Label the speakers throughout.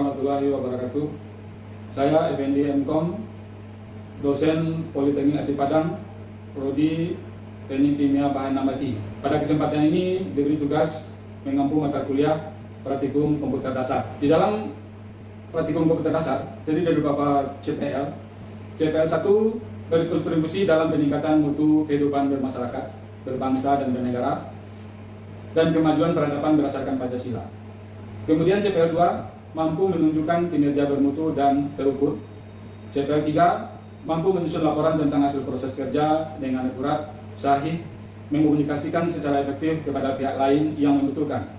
Speaker 1: warahmatullahi wabarakatuh. Saya Effendi Mkom, dosen Politeknik Ati Padang, Prodi Teknik Kimia Bahan Nabati. Pada kesempatan ini diberi tugas mengampu mata kuliah Praktikum Komputer Dasar. Di dalam Praktikum Komputer Dasar terdiri dari beberapa CPL. CPL 1 berkontribusi dalam peningkatan mutu kehidupan bermasyarakat, berbangsa dan bernegara, dan kemajuan peradaban berdasarkan Pancasila. Kemudian CPL 2 mampu menunjukkan kinerja bermutu dan terukur. CPL 3 mampu menyusun laporan tentang hasil proses kerja dengan akurat, sahih, mengkomunikasikan secara efektif kepada pihak lain yang membutuhkan.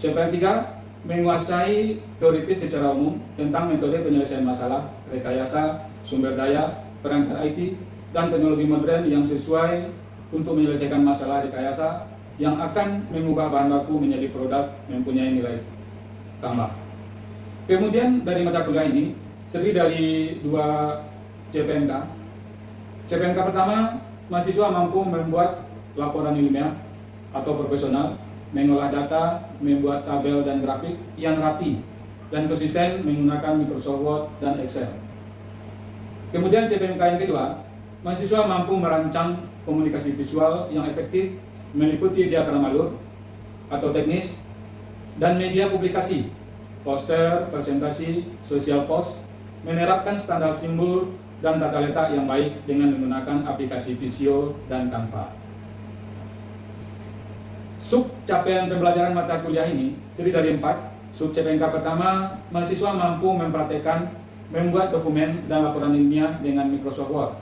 Speaker 1: CPL 3 menguasai teoritis secara umum tentang metode penyelesaian masalah, rekayasa, sumber daya, perangkat IT, dan teknologi modern yang sesuai untuk menyelesaikan masalah rekayasa yang akan mengubah bahan baku menjadi produk mempunyai nilai tambah. Kemudian dari mata kuliah ini terdiri dari 2 CPNK. CPNK pertama, mahasiswa mampu membuat laporan ilmiah atau profesional, mengolah data, membuat tabel dan grafik yang rapi dan konsisten menggunakan Microsoft Word dan Excel. Kemudian CPNK yang kedua, mahasiswa mampu merancang komunikasi visual yang efektif meliputi diagram alur atau teknis dan media publikasi, poster, presentasi, social post, menerapkan standar simbol dan tata letak yang baik dengan menggunakan aplikasi Visio dan Canva. Sub capaian pembelajaran mata kuliah ini terdiri dari 4. Sub CPNK pertama, mahasiswa mampu mempraktekkan membuat dokumen dan laporan ilmiah dengan Microsoft Word.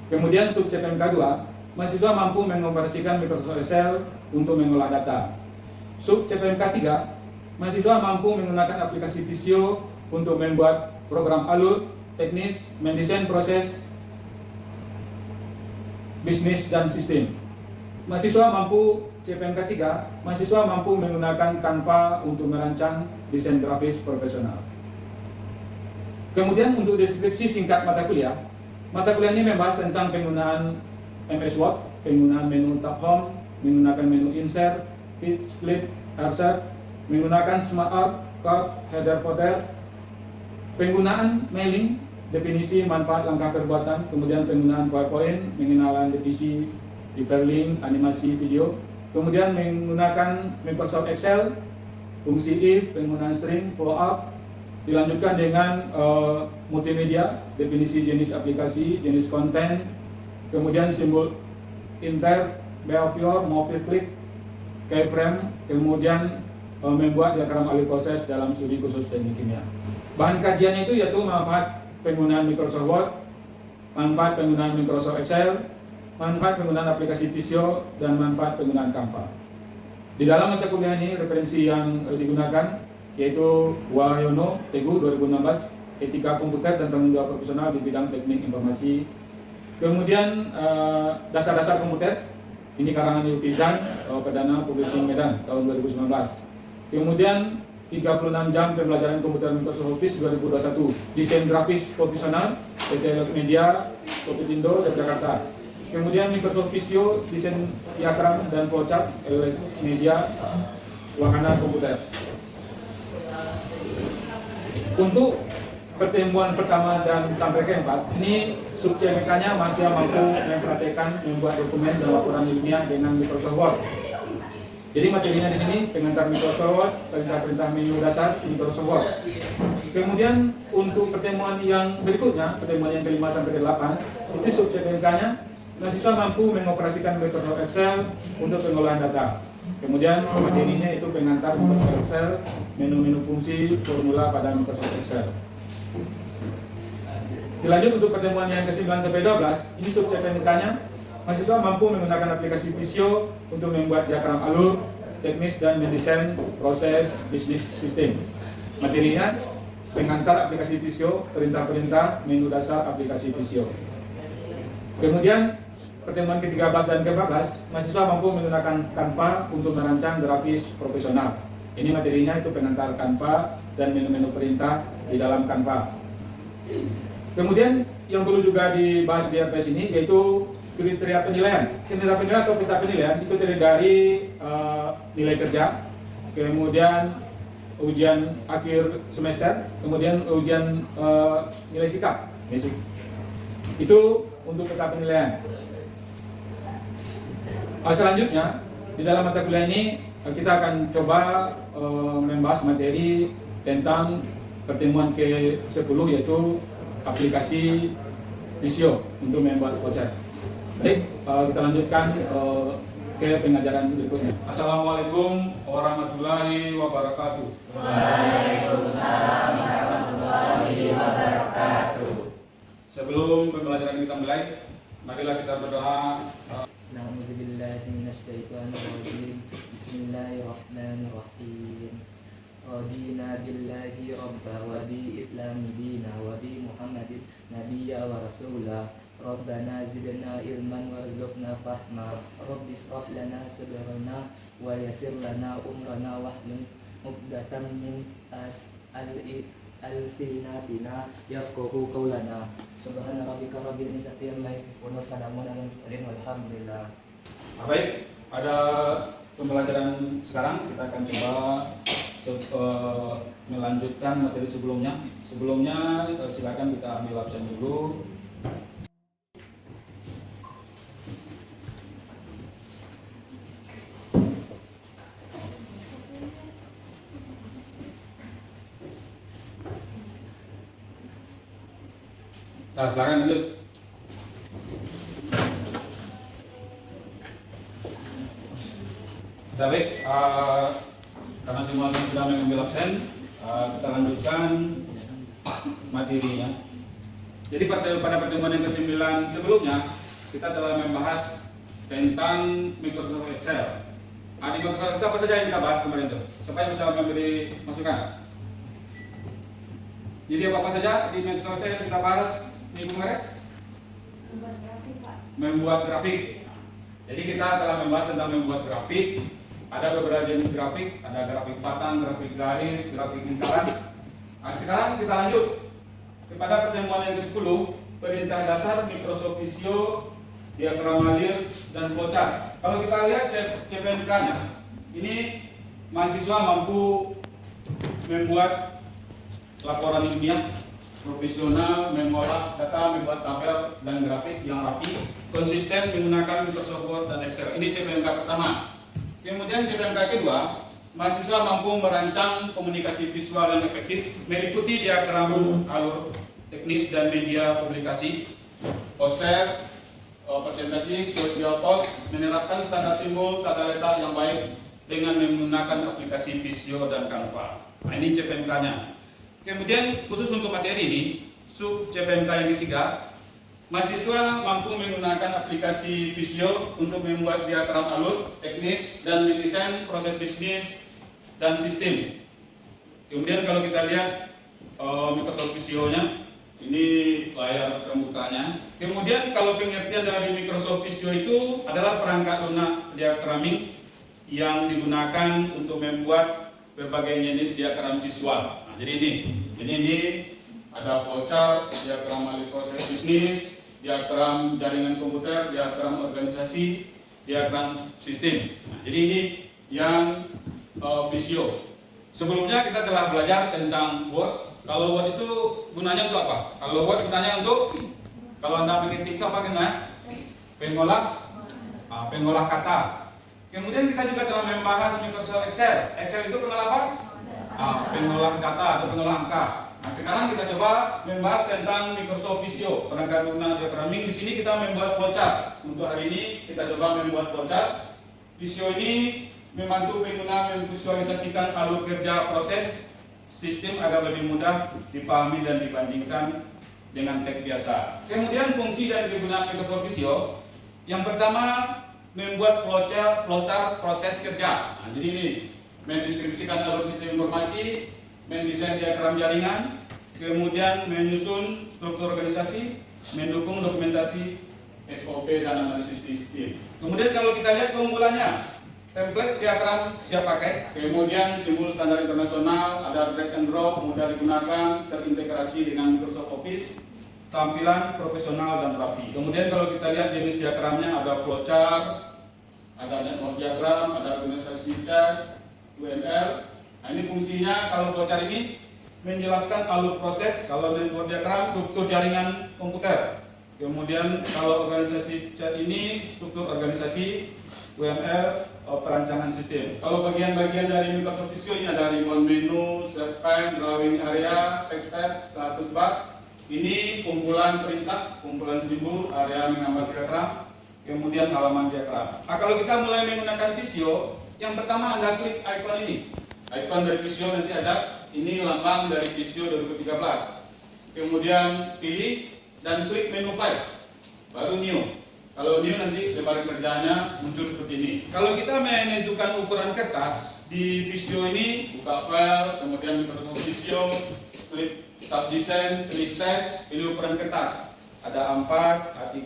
Speaker 1: Kemudian sub CPNK 2, mahasiswa mampu mengoperasikan Microsoft Excel untuk mengolah data. Sub CPNK 3, mahasiswa mampu menggunakan aplikasi Visio untuk membuat program alur, teknis, mendesain proses, bisnis, dan sistem. Mahasiswa mampu CPNK 3, mahasiswa mampu menggunakan Canva untuk merancang desain grafis profesional. Kemudian untuk deskripsi singkat mata kuliah ini membahas tentang penggunaan MS Word, penggunaan menu tab home, menggunakan menu insert, pitch, clip, insert, menggunakan smart art, card, header, footer, penggunaan mailing, definisi, manfaat, langkah perbuatan, kemudian penggunaan PowerPoint, mengenalkan divisi, hyperlink, animasi video, kemudian menggunakan Microsoft Excel, fungsi if, penggunaan string, follow up, dilanjutkan dengan multimedia, definisi jenis aplikasi, jenis konten, kemudian simbol inter, behavior, movie click, keyframe, kemudian membuat diagram alur proses dalam studi khusus teknik kimia. Bahan kajiannya itu yaitu manfaat penggunaan Microsoft Word, manfaat penggunaan Microsoft Excel, manfaat penggunaan aplikasi Visio, dan manfaat penggunaan Canva. Di dalam mata kuliah ini referensi yang digunakan yaitu Wahyono, Teguh 2016, Etika Komputer dan Tanggung Jawab Profesional di bidang Teknik Informasi. Kemudian Dasar-dasar Komputer, ini karangan Yulkizan, Perdana Publishing Medan tahun 2019. Kemudian 36 jam pembelajaran komputer Microsoft Office 2021, desain grafis profesional, PT Media, Kopindo, dan Jakarta. Kemudian Microsoft Visio, desain diagram dan flowchart, Media, Wahana Komputer. Untuk pertemuan pertama dan sampai keempat, ini sub CPNK-nya masih mampu mempraktekkan membuat dokumen dan laporan ilmiah dengan Microsoft Word. Jadi materinya di sini pengantar Microsoft Word, perintah-perintah menu dasar Microsoft Word. Kemudian untuk pertemuan yang berikutnya, pertemuan yang ke-5 sampai ke-8, itu sub CPNK-nya mahasiswa mampu mengoperasikan Microsoft Excel untuk pengolahan data. Kemudian materinya itu pengantar Microsoft Excel, menu-menu fungsi, formula pada Microsoft Excel. Dilanjut untuk pertemuan yang ke-9 sampai 12, ini sub CPNK-nya mahasiswa mampu menggunakan aplikasi Visio untuk membuat diagram alur, teknis, dan mendesain proses bisnis sistem. Materinya pengantar aplikasi Visio, perintah-perintah, menu dasar aplikasi Visio. Kemudian pertemuan ke-13 dan ke-14, mahasiswa mampu menggunakan Canva untuk merancang grafis profesional. Ini materinya itu pengantar Canva dan menu-menu perintah di dalam Canva. Kemudian yang perlu juga dibahas di RPS ini yaitu kriteria penilaian. Kriteria penilaian atau peta penilaian itu terdiri dari nilai kerja, kemudian ujian akhir semester, kemudian ujian nilai sikap, basic. Itu untuk peta penilaian. Selanjutnya di dalam mata kuliah ini kita akan coba membahas materi tentang pertemuan ke-10, yaitu aplikasi Visio untuk membuat voucher. Baik, kita lanjutkan ke pengajaran berikutnya. Assalamualaikum warahmatullahi wabarakatuh.
Speaker 2: Waalaikumsalam warahmatullahi wabarakatuh.
Speaker 1: Sebelum pembelajaran kita mulai, marilah kita berdoa.
Speaker 2: Na'udzubillahi minasyaitonirrajim. Bismillahirrahmanirrahim. Radina billahi rabba wa bi islami dina wa bi muhammadin nabiyya wa rasulah. Rabbana zidna ilman warzuqna fahma. Rabbi ishrah lana sadrana wa yassir lana umrana wahlul 'uqdatam min al-sinatina yafqahu qawlana. Subhana rabbika rabbil izzati amma yasifun wa salamun alal mursalin walhamdulillah.
Speaker 1: Baik, pada pembelajaran sekarang kita akan coba melanjutkan materi sebelumnya. Sebelumnya silakan kita ambil absen dulu. Nah, silakan lanjut. Baik, karena semua sudah mengambil absen, kita lanjutkan materinya. Jadi pada pertemuan yang ke-9 sebelumnya kita telah membahas tentang Microsoft Excel. Di Microsoft itu apa saja yang kita bahas kemarin itu? Siapa yang bisa memberi masukan? Jadi apa saja di Microsoft Excel yang kita bahas minggu kemarin?
Speaker 3: Membuat grafik, Pak.
Speaker 1: Membuat grafik. Jadi kita telah membahas tentang membuat grafik. Ada beberapa jenis grafik, ada grafik batang, grafik garis, grafik lingkaran. Nah, sekarang kita lanjut kepada pertemuan yang ke-10, perintah dasar Microsoft Visio, diagram alir, dan flowchart. Kalau kita lihat CPNK-nya, ini mahasiswa mampu membuat laporan ilmiah profesional, mengolah data, membuat tabel dan grafik yang rapi, konsisten menggunakan Microsoft Word dan Excel. Ini CPNK pertama. Kemudian CPNK kedua, mahasiswa mampu merancang komunikasi visual yang efektif, meliputi diagram alur teknis dan media publikasi, poster, presentasi, social post, menerapkan standar simbol tata letak yang baik dengan menggunakan aplikasi Visio dan Canva. Nah, ini CPNK-nya. Kemudian khusus untuk materi ini, sub CPNK yang ketiga, mahasiswa mampu menggunakan aplikasi Visio untuk membuat diagram alur, teknis, dan mendesain proses bisnis dan sistem. Kemudian kalau kita lihat Microsoft Visio-nya, ini layar pembukanya. Kemudian kalau pengertian dari Microsoft Visio itu adalah perangkat lunak diagramming yang digunakan untuk membuat berbagai jenis diagram visual. Nah, jadi ini ada flowchart, diagram alur proses bisnis, diagram jaringan komputer, diagram organisasi, diagram sistem. Nah, jadi ini yang Visio. Sebelumnya kita telah belajar tentang Word. Kalau Word itu gunanya untuk apa? Kalau Word gunanya untuk, kalau Anda mengetik apa gunanya? Pengolah kata. Kemudian kita juga telah membahas Microsoft Excel. Excel itu pengolah apa? Pengolah kata atau pengolah angka. Nah, sekarang kita coba membahas tentang Microsoft Visio, perangkat lunak diagramming. Di sini kita membuat flowchart. Untuk hari ini kita coba membuat flowchart. Visio ini membantu pengguna memvisualisasikan alur kerja proses sistem agar lebih mudah dipahami dan dibandingkan dengan teks biasa. Kemudian fungsi dan kegunaan Microsoft Visio. Yang pertama, membuat flowchart proses kerja. Nah, jadi ini mendeskripsikan alur sistem informasi, mendesain diagram jaringan, kemudian menyusun struktur organisasi, mendukung dokumentasi SOP dan analisis sistem. Kemudian kalau kita lihat keunggulannya, template diagram siap pakai, kemudian simbol standar internasional, ada drag and drop, mudah digunakan, terintegrasi dengan Microsoft Office, tampilan profesional dan rapi. Kemudian kalau kita lihat jenis diagramnya, ada flowchart, ada network diagram, ada organisasi chart, UML. Nah, ini fungsinya kalau flowchart ini menjelaskan alur proses, kalau network diagram struktur jaringan komputer. Kemudian kalau organisasi chat ini struktur organisasi UML perancangan sistem. Kalau bagian-bagian dari Microsoft Visio ini ada remote menu, set pane, drawing area, text tab, status bar. Ini kumpulan perintah, kumpulan simbol, area menggambar diagram, kemudian halaman diagram. Nah, kalau kita mulai menggunakan Visio, yang pertama Anda klik icon ini. Icon dari Visio nanti ada, ini lambang dari Visio 2013. Kemudian pilih dan klik menu file, baru new. Kalau new nanti lebar kerjanya muncul seperti ini. Kalau kita menentukan ukuran kertas di Visio ini, buka file, kemudian Microsoft Visio, klik tab desain, klik size, pilih ukuran kertas. Ada A4, A3,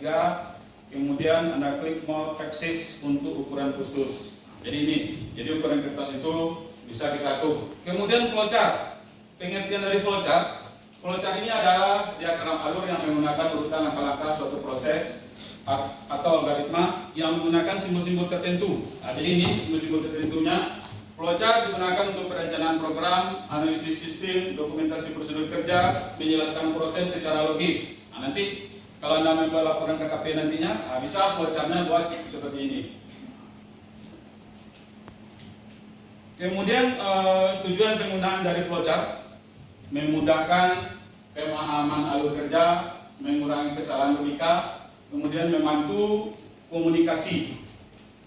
Speaker 1: kemudian Anda klik more axis untuk ukuran khusus. Jadi ini, jadi ukuran kertas itu bisa kita atur. Kemudian flowchart. Pengertian dari flowchart, flowchart ini adalah diagram alur yang menggunakan urutan langkah-langkah suatu proses atau algoritma yang menggunakan simbol-simbol tertentu. Nah, jadi ini simbol-simbol tertentunya. Flowchart digunakan untuk perencanaan program, analisis sistem, dokumentasi prosedur kerja, menjelaskan proses secara logis. Nah, nanti kalau Anda membuat laporan KKP nantinya, bisa flowchartnya buat seperti ini. Kemudian tujuan penggunaan dari flowchart memudahkan pemahaman alur kerja, mengurangi kesalahan logika, kemudian membantu komunikasi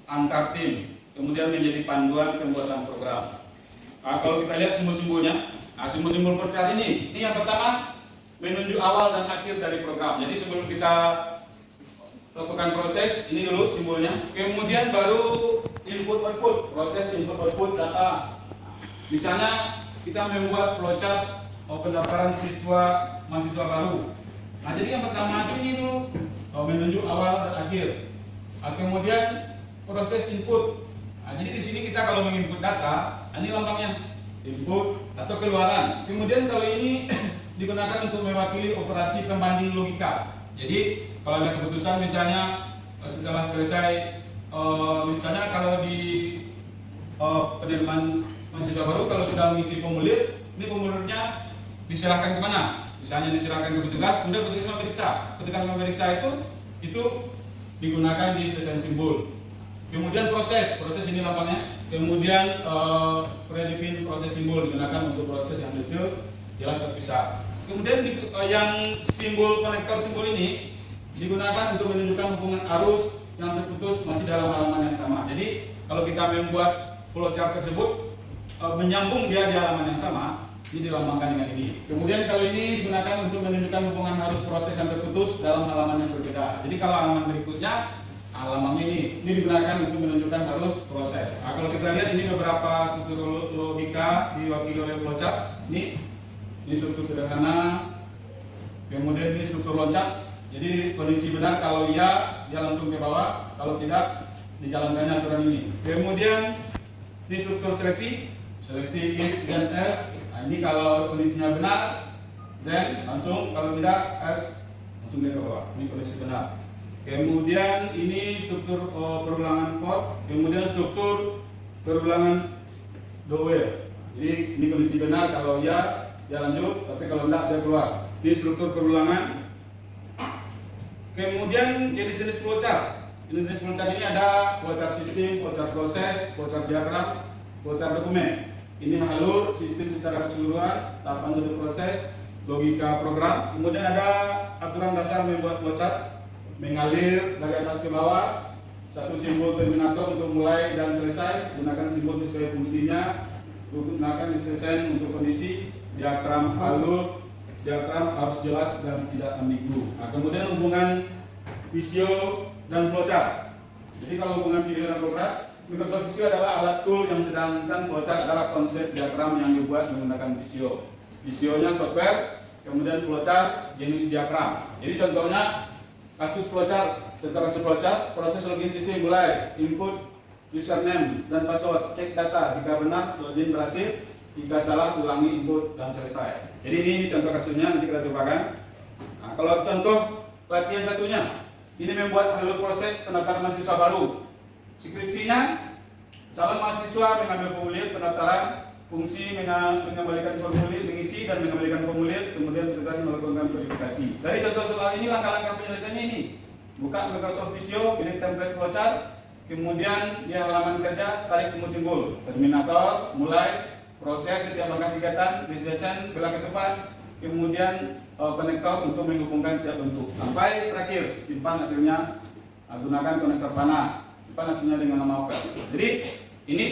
Speaker 1: antar tim, kemudian menjadi panduan pembuatan program. Nah, kalau kita lihat simbol-simbolnya, simbol-simbol flowchart ini yang pertama menunjuk awal dan akhir dari program. Jadi sebelum kita lakukan proses, ini dulu simbolnya, kemudian baru input output, proses input output data. Misalnya kita membuat flowchart pendaftaran mahasiswa baru. Nah, jadi yang pertama ini tuh menunjuk awal dan akhir. Nah, kemudian proses input. Nah, jadi di sini kita kalau menginput data, ini lambangnya input atau keluaran. Kemudian kalau ini digunakan untuk mewakili operasi pembanding logika. Jadi kalau ada keputusan misalnya setelah selesai, misalnya kalau di penerimaan mahasiswa baru kalau sudah mengisi formulir, ini formulirnya diserahkan kemana? Misalnya diserahkan ke petugas, kemudian petugas memeriksa. Ketika memeriksa itu digunakan di desain simbol. Kemudian proses ini lambangnya. Kemudian predefine proses simbol digunakan untuk proses yang detail, jelas terpisah. Kemudian yang simbol konektor simbol ini digunakan untuk menunjukkan hubungan arus yang terputus masih dalam halaman yang sama. Jadi kalau kita membuat flowchart tersebut menyambung dia di halaman yang sama, ini dilambangkan dengan ini. Kemudian kalau ini digunakan untuk menunjukkan hubungan arus proses yang terputus dalam halaman yang berbeda. Jadi kalau halaman berikutnya, halamannya ini digunakan untuk menunjukkan arus proses. Nah, kalau kita lihat ini beberapa struktur logika diwakili oleh flowchart. Ini struktur sederhana. Kemudian ini struktur loncat. Jadi kondisi benar kalau iya dia langsung ke bawah, kalau tidak dijalankannya aturan ini. Kemudian ini struktur seleksi if dan else. Nah, ini kalau kondisinya benar, then langsung, kalau tidak else langsung ke bawah. Ini kondisi benar. Kemudian ini struktur perulangan for, kemudian struktur perulangan do while. Jadi ini kondisi benar kalau iya dia lanjut, tapi kalau tidak dia keluar. Ini struktur perulangan. Kemudian jenis-jenis flowchart. Jenis flowchart ini ada flowchart sistem, flowchart proses, flowchart diagram, flowchart dokumen. Ini alur sistem secara keseluruhan, tahapan dari proses, logika program. Kemudian ada aturan dasar membuat flowchart, mengalir dari atas ke bawah, satu simbol terminator untuk mulai dan selesai, gunakan simbol sesuai fungsinya, gunakan desain untuk kondisi, diagram alur, diagram harus jelas dan tidak ambigu. Nah, kemudian hubungan Visio dan flowchart. Jadi kalau hubungan video dan flowchart, Microsoft Visio adalah alat tool yang sedangkan flowchart adalah konsep diagram yang dibuat menggunakan Visio. Visionya software, kemudian flowchart jenis diagram. Jadi contohnya kasus flowchart, tentang kasus flowchart, proses login sistem mulai input username dan password, cek data, jika benar login berhasil, jika salah ulangi input dan selesai. Jadi ini contoh kasusnya, nanti kita cobakan. Nah, kalau contoh latihan satunya, ini membuat alur proses pendaftaran mahasiswa baru. Skripsinya, calon mahasiswa mengambil formulir pendaftaran fungsi mengembalikan formulir, mengisi dan mengembalikan formulir, kemudian petugas melakukan verifikasi. Dari contoh soal ini langkah-langkah penyelesaiannya ini. Buka Microsoft Visio, pilih template flowchart, kemudian di halaman kerja tarik semua simbol. Terminator, mulai proses setiap langkah kegiatan, presentation, belak ke depan, kemudian konektor untuk menghubungkan tiap bentuk. Sampai terakhir, simpan hasilnya, gunakan konektor panah, simpan hasilnya dengan nama file. Jadi ini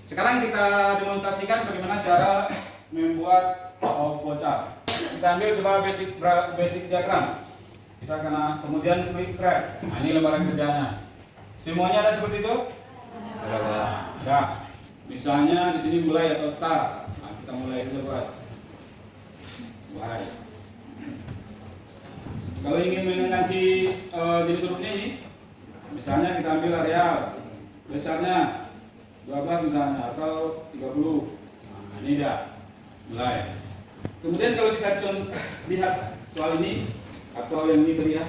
Speaker 1: sekarang kita demonstrasikan bagaimana cara membuat flowchart. Kita ambil coba basic diagram. Kita kena kemudian klik grab. Nah, ini lembaran kerjanya. Semuanya ada seperti itu? Ya. Misalnya di sini mulai atau start. Nah, kita mulai dulu buat. Mulai. Kalau ingin mengganti jenis hurufnya ini, misalnya kita ambil areal, besarnya 12 misalnya atau 30. Nah, ini dia. Mulai. Kemudian kalau kita lihat soal ini atau yang ini tadi ya.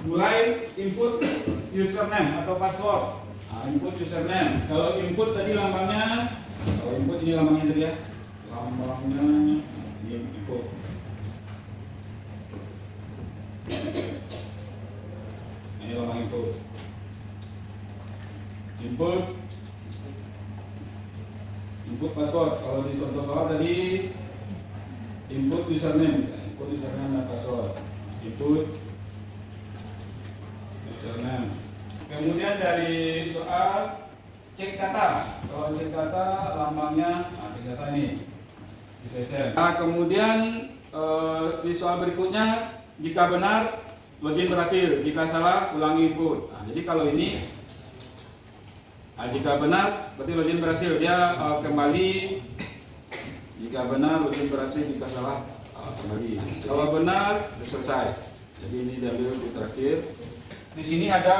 Speaker 1: Mulai input username atau password. Nah, input username. Kalau input tadi lambangnya, kalau input ini lambangnya tadi ya. Lambangnya ini input. Ini lambang input. Input password. Kalau di contoh soal tadi input username dan password. Input username. Kemudian dari soal cek data. Kalau cek data lambangnya, cek data ini. Nah, kemudian di soal berikutnya, jika benar login berhasil, jika salah ulangi input. Nah, jadi kalau ini jika benar berarti login berhasil, dia kembali. Jika benar login berhasil, jika salah kembali. Kalau benar sudah selesai. Jadi ini diambil di terakhir. Di sini ada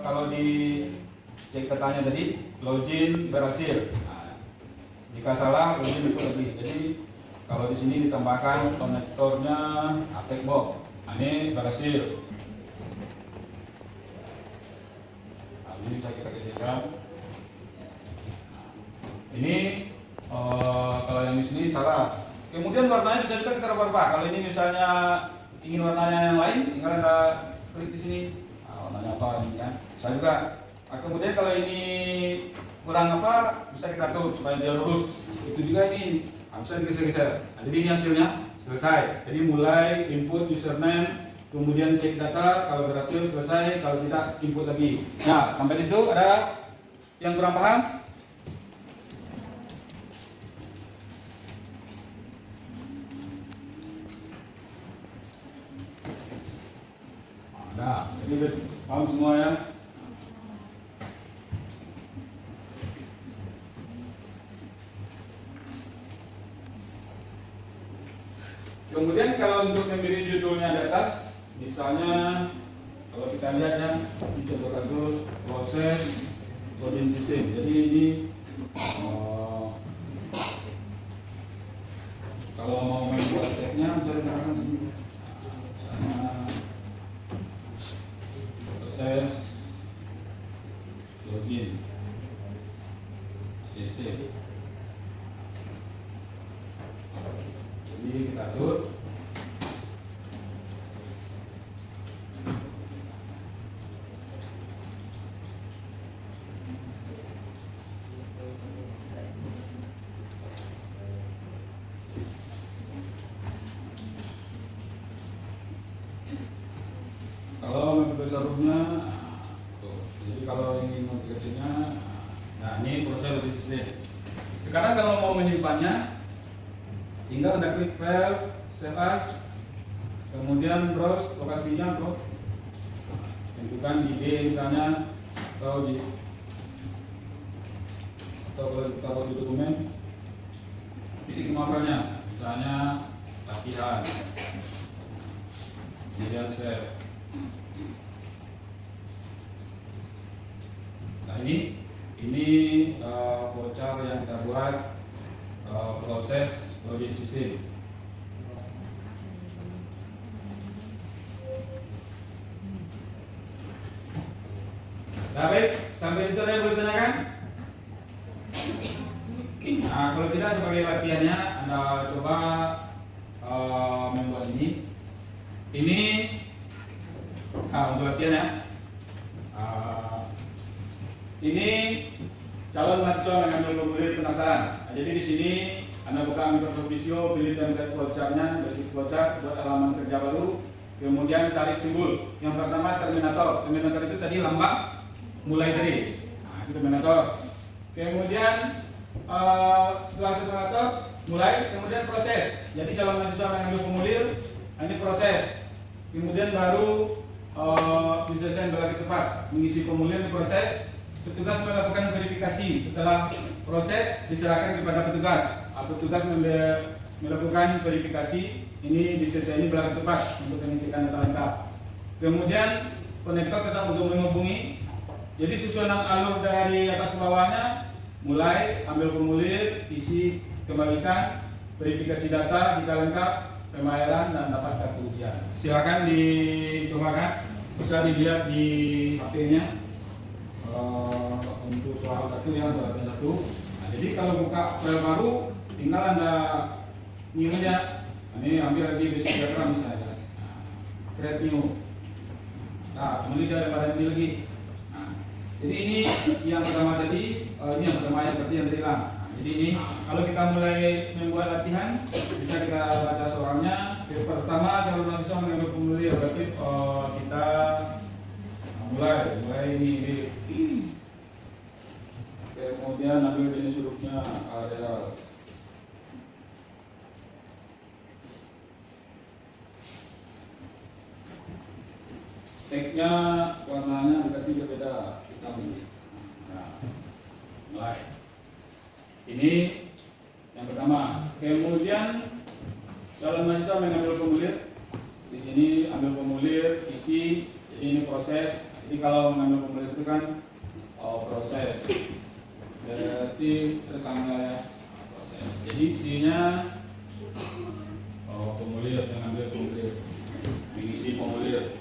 Speaker 1: kalau di cek datanya tadi login berhasil. Nah, jika salah login itu lebih. Jadi kalau di sini ditambahkan konektornya attack box. Nah, ini berhasil. Nah, ini bisa kita kecilkan. Ini kalau yang di sini salah. Kemudian warnanya bisa kita rubah. Kalau ini misalnya ingin warnanya yang lain, tinggal Anda klik di sini. Nah, warnanya apa ini kan? Saya juga. Nah, kemudian kalau ini kurang apa, bisa kita atur supaya dia lurus. Itu juga ini. Nah, bisa digeser-geser. Nah, jadi ini hasilnya selesai. Jadi mulai input username, kemudian cek data. Kalau berhasil selesai. Kalau tidak input lagi. Nah, sampai di situ ada yang kurang paham? Nah, ini paham semua ya? Kemudian kalau untuk memberi judulnya di atas, misalnya kalau kita lihat ya, ini contoh kasus proses login system. Jadi ini kalau mau membuat tagnya bisa dikatakan sini. Proses login system. Jadi kita atur. Kalau membesar hurufnya, jadi kalau ingin modifikasinya, nah ini proses login system. Sekarang kalau mau menyimpannya, tinggal Anda klik file, save as, kemudian browse lokasinya bro, tentukan ID misalnya atau kalau kita buat di dokumen, titik novelnya, misalnya latihan, kemudian save. Nah ini voucher yang kita buat proses login system. Nah baik, sampai di situ ada yang boleh ditanyakan? Nah Nah, kalau tidak sebagai latihannya Anda coba membuat ini. Ini untuk latihan ya. Ini calon mahasiswa mengambil formulir pendaftaran. Nah, jadi di sini Anda buka Microsoft Visio, pilih template flowchart-nya, basic flowchart, buat halaman kerja baru, kemudian tarik simbol. Yang pertama terminator. Terminator itu tadi lambang mulai dari. Nah, itu terminator. Kemudian setelah terminator mulai, kemudian proses. Jadi calon mahasiswa mengambil formulir, ini proses. Kemudian baru penyelesaian berlaku tepat, mengisi formulir, proses. Petugas melakukan verifikasi. Setelah proses diserahkan kepada petugas. Petugas melakukan verifikasi. Ini diselesaikan berlaku tepat untuk pengecekan data lengkap. Kemudian konektor tetap untuk menghubungi. Jadi susunan alur dari atas ke bawahnya, mulai ambil formulir, isi, kembalikan, verifikasi data jika lengkap, pembayaran dan dapat kartu ujian. Silakan dicobakan, bisa dilihat di HP-nya. Untuk soal satu ya, soal satu. Nah, jadi kalau buka file baru, tinggal Anda new aja. Ini ambil lagi basic diagram misalnya. Nah, create new. Nah, kemudian ada ini lagi. Nah, jadi ini yang pertama tadi, ini yang pertama yang seperti yang tadi lah. Nah, jadi ini kalau kita mulai membuat latihan, bisa kita baca soalnya. Yang pertama calon mahasiswa mengambil formulir, berarti kita mulai ini. Kemudian ambil jenis hurufnya ada. Teksnya warnanya dikasih berbeda hitam ini. Nah, mulai. Ini yang pertama. Kemudian calon mahasiswa mengambil formulir. Di sini ambil formulir, isi. Jadi ini proses. Jadi kalau mengambil formulir itu kan proses. Berarti rekamannya proses. Jadi isinya formulir, mengambil formulir, mengisi formulir.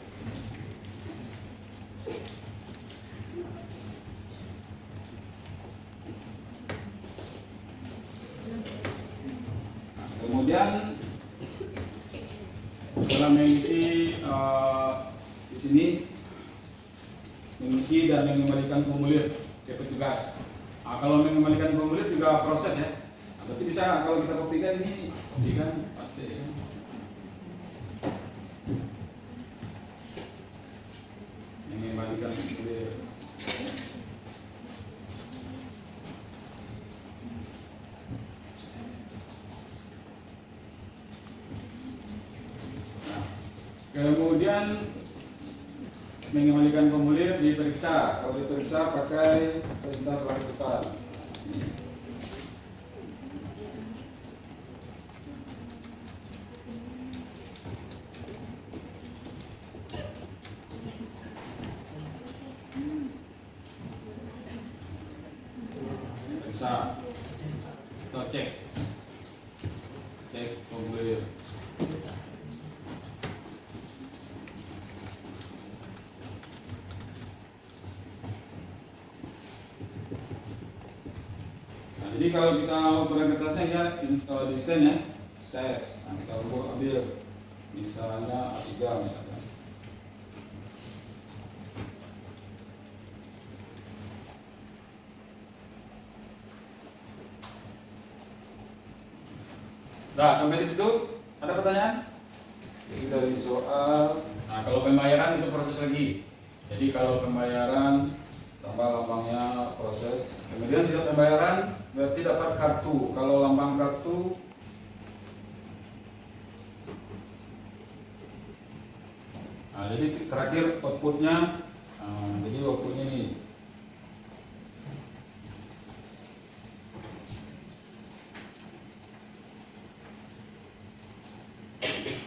Speaker 1: Kemudian dalam mengisi di sini mengisi dan mengembalikan formulir ke petugas. Nah, kalau mengembalikan formulir juga proses ya. Nah, berarti bisa kalau kita kopikan ini, kopikan pasti ya. Mengembalikan formulir. Kemudian mengembalikan formulir diperiksa. Kalau diperiksa pakai perintah berlaku tepat. Periksa atau cek formulir. Jadi kalau kita mau berangkat kelasnya ya install desain ya, ses. Nah, kita ambil misalnya A3 misalkan. Nah, sampai di situ ada pertanyaan? Jadi dari soal. Nah, kalau pembayaran itu proses lagi. Jadi kalau pembayaran tambah lambangnya proses. Kemudian siap pembayaran berarti dapat kartu. Kalau lambang kartu nah, jadi terakhir outputnya. Nah, jadi outputnya ini.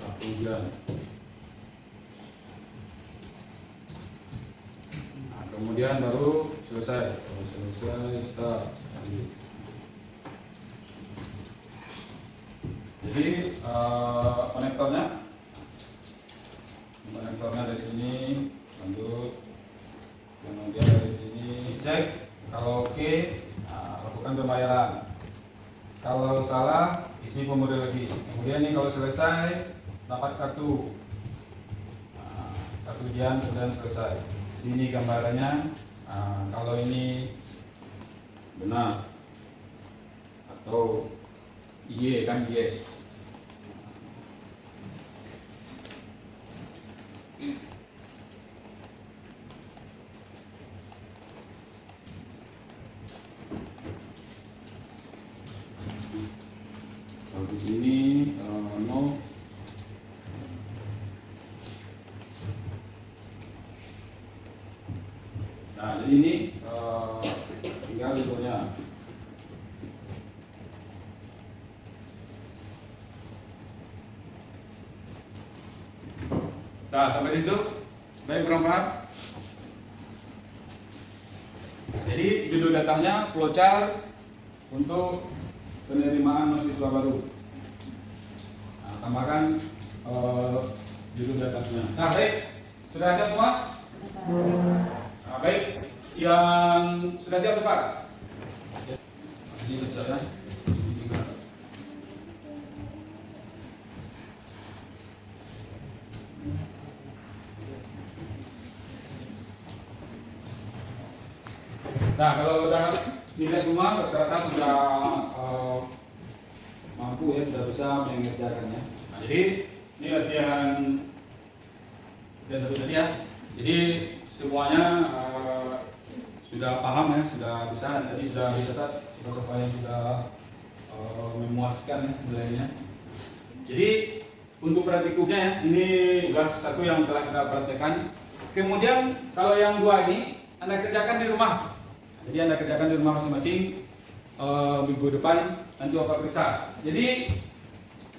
Speaker 1: Kartu ujian. Nah, kemudian baru selesai. Kalau selesai start. Jadi konektornya dari sini lanjut, kemudian dari sini cek kalau oke, lakukan pembayaran. Kalau salah isi formulir lagi. Kemudian ini kalau selesai dapat kartu. Nah, kartu ujian kemudian selesai. Jadi ini gambarannya. Nah, kalau ini benar atau iya kan yes. Kalau di sini no. Nah, jadi ini tinggal liburnya. Nah, sampai di situ. Baik, kurang paham? Jadi judul datanya flowchart untuk penerimaan mahasiswa baru. Nah, tambahkan judul datanya. Nah, baik. Sudah siap semua? Nah, baik. Yang sudah siap Pak? Ini berjalan. Ini juga. Nah, kalau udah nilai semua rata-rata sudah mampu ya, sudah bisa mengerjakannya. Nah, jadi ini latihan satu tadi ya. Jadi semuanya sudah paham ya, sudah bisa. Tadi sudah dicatat sifat-sifat yang sudah memuaskan ya nilainya. Jadi untuk praktikumnya ya, ini tugas satu yang telah kita praktekkan. Kemudian kalau yang dua ini Anda kerjakan di rumah. Jadi Anda kerjakan di rumah masing-masing minggu depan nanti Bapak periksa. Jadi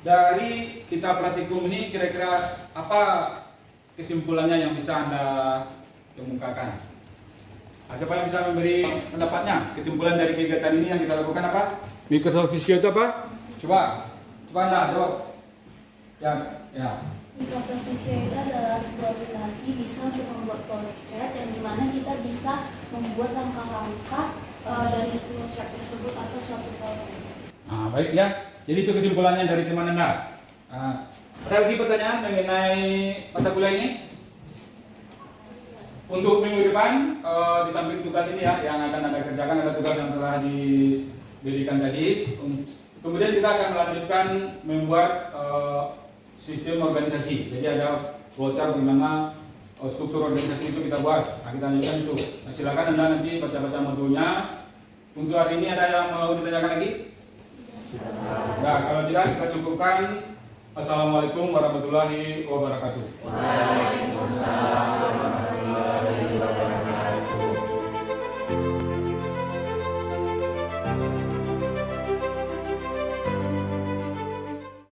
Speaker 1: dari kita praktikum ini kira-kira apa kesimpulannya yang bisa Anda kemukakan? Nah, siapa yang bisa memberi pendapatnya? Kesimpulan dari kegiatan ini yang kita lakukan apa? Microsoft Visio itu apa? Coba Anda jawab. Ya.
Speaker 3: Microsoft Visio itu adalah sebuah aplikasi bisa untuk membuat flowchart yang dimana kita bisa membuat langkah-langkah dari flowchart tersebut atau suatu proses.
Speaker 1: Nah, baik ya. Jadi itu kesimpulannya dari teman Anda. Nah, ada lagi pertanyaan mengenai mata kuliah ini? Untuk minggu depan, di samping tugas ini ya yang akan Anda kerjakan, ada tugas yang telah diberikan tadi. Kemudian kita akan melanjutkan membuat sistem organisasi. Jadi ada flowchart di mana struktur organisasi itu kita buat. Nah, kita lanjutkan itu. Nah, silakan Anda nanti baca-baca modulnya. Untuk hari ini ada yang mau ditanyakan lagi? Nah, kalau tidak kita cukupkan. Assalamualaikum warahmatullahi wabarakatuh.
Speaker 3: Waalaikumsalam warahmatullahi wabarakatuh.